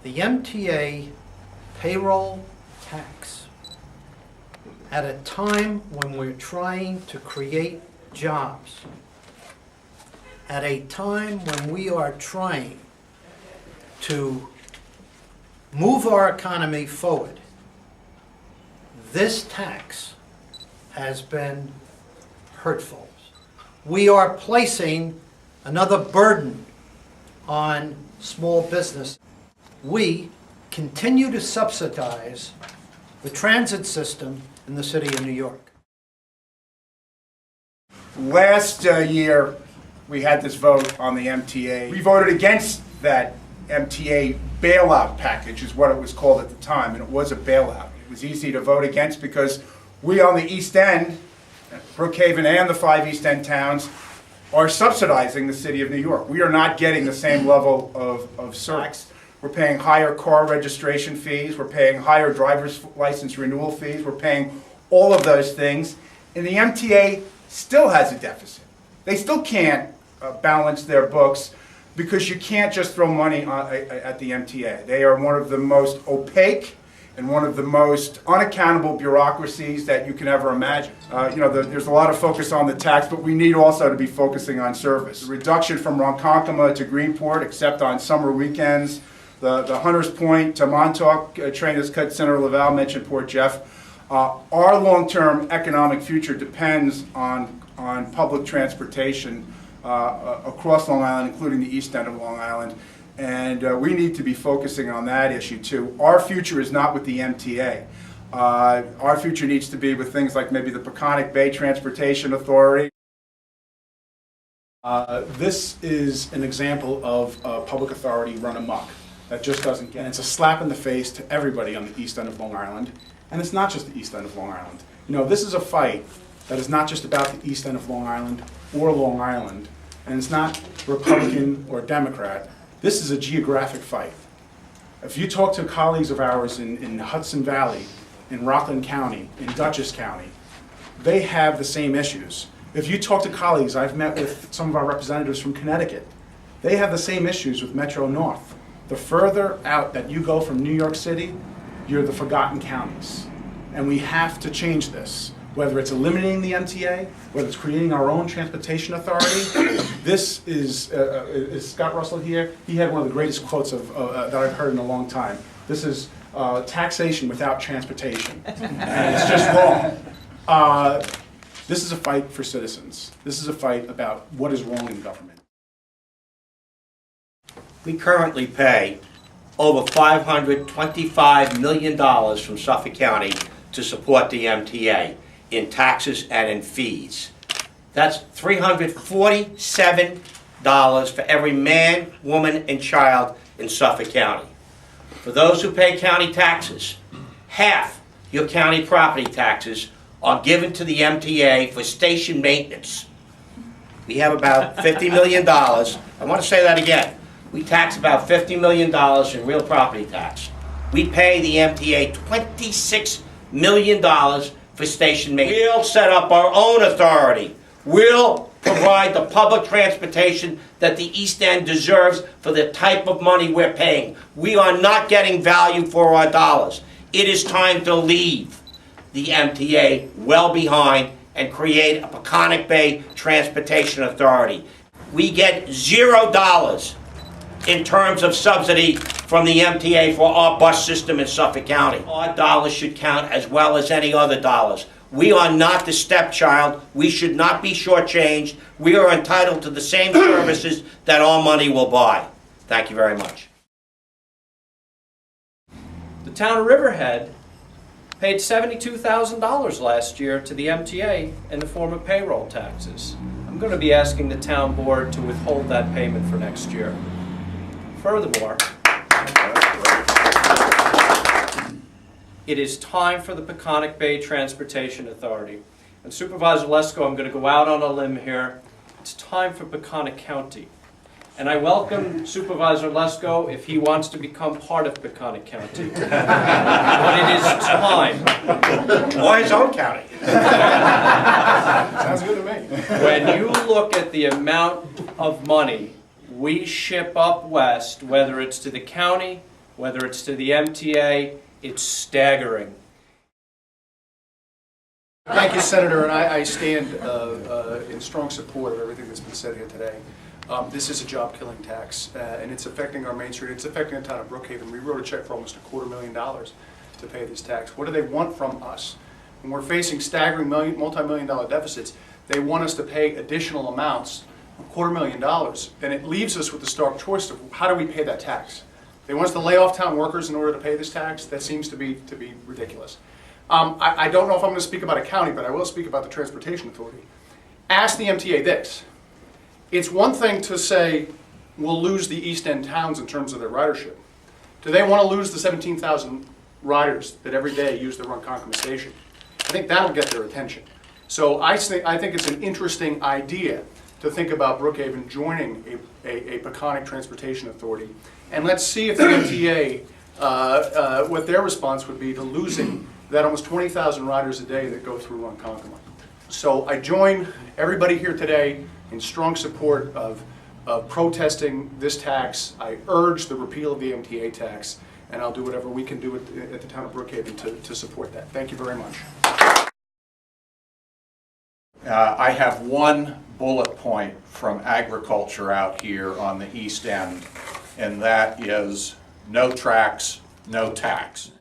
The MTA payroll tax, at a time when we're trying to create jobs, at a time when we are trying to move our economy forward, this tax has been hurtful. We are placing another burden on small business. We continue to subsidize the transit system in the city of New York. Last year, we had this vote on the MTA. We voted against that MTA bailout package, is what it was called at the time, and it was a bailout. It was easy to vote against because we on the East End, Brookhaven and the 5 East End towns, are subsidizing the city of New York. We are not getting the same level of service. We're paying higher car registration fees, we're paying higher driver's license renewal fees, we're paying all of those things, and the MTA still has a deficit. They still can't balance their books because you can't just throw money at the MTA. They are one of the most opaque and one of the most unaccountable bureaucracies that you can ever imagine. There's a lot of focus on the tax, but we need also to be focusing on service. The reduction from Ronkonkoma to Greenport, except on summer weekends, the Hunters Point to Montauk train is cut. Senator LaValle mentioned Port Jeff. Our long-term economic future depends on public transportation across Long Island, including the east end of Long Island. And we need to be focusing on that issue too. Our future is not with the MTA. Our future needs to be with things like maybe the Peconic Bay Transportation Authority. This is an example of public authority run amok that just doesn't get. And it's a slap in the face to everybody on the east end of Long Island. And it's not just the east end of Long Island. This is a fight that is not just about the east end of Long Island or Long Island. And it's not Republican or Democrat. This is a geographic fight. If you talk to colleagues of ours in Hudson Valley, in Rockland County, in Dutchess County, they have the same issues. If you talk to colleagues, I've met with some of our representatives from Connecticut, they have the same issues with Metro North. The further out that you go from New York City, you're the forgotten counties. And we have to change this. Whether it's eliminating the MTA, whether it's creating our own transportation authority. This is Scott Russell here. He had one of the greatest quotes that I've heard in a long time. This is taxation without transportation. And it's just wrong. This is a fight for citizens. This is a fight about what is wrong in government. We currently pay over $525 million from Suffolk County to support the MTA in taxes and in fees. That's $347 for every man, woman, and child in Suffolk County. For those who pay county taxes, half your county property taxes are given to the MTA for station maintenance. We have about $50 million. I want to say that again. We tax about $50 million in real property tax. We pay the MTA $26 million for station maintenance. We'll set up our own authority. We'll provide the public transportation that the East End deserves for the type of money we're paying. We are not getting value for our dollars. It is time to leave the MTA well behind and create a Peconic Bay Transportation Authority. We get $0 in terms of subsidy from the MTA for our bus system in Suffolk County. Our dollars should count as well as any other dollars. We are not the stepchild. We should not be shortchanged. We are entitled to the same services that our money will buy. Thank you very much. The town of Riverhead paid $72,000 last year to the MTA in the form of payroll taxes. I'm going to be asking the town board to withhold that payment for next year. Furthermore, it is time for the Peconic Bay Transportation Authority. And Supervisor Lesko, I'm going to go out on a limb here. It's time for Peconic County. And I welcome Supervisor Lesko if he wants to become part of Peconic County. But it is time. Or his own county. Sounds good to me. When you look at the amount of money we ship up west, whether it's to the county whether it's to the MTA, it's staggering. Thank you, Senator, and I stand in strong support of everything that's been said here today. This is a job-killing tax, and it's affecting our Main Street. It's affecting the town of Brookhaven. We wrote a check for almost $250,000 to pay this tax. What do they want from us? When we're facing staggering multi-million-dollar deficits, they want us to pay additional amounts, $250,000, and it leaves us with the stark choice of how do we pay that tax? They want us to lay off town workers in order to pay this tax? That seems to be ridiculous. I don't know if I'm going to speak about a county, but I will speak about the Transportation Authority. Ask the MTA this. It's one thing to say we'll lose the East End towns in terms of their ridership. Do they want to lose the 17,000 riders that every day use the Ronkonkoma station? I think that'll get their attention. So I think it's an interesting idea to think about Brookhaven joining a Peconic Transportation Authority. And let's see if the MTA, what their response would be to losing that almost 20,000 riders a day that go through Ronkonkoma. So I join everybody here today in strong support of protesting this tax. I urge the repeal of the MTA tax, and I'll do whatever we can do at the town of Brookhaven to support that. Thank you very much. I have one bullet point from agriculture out here on the East End, and that is no tracks, no tax.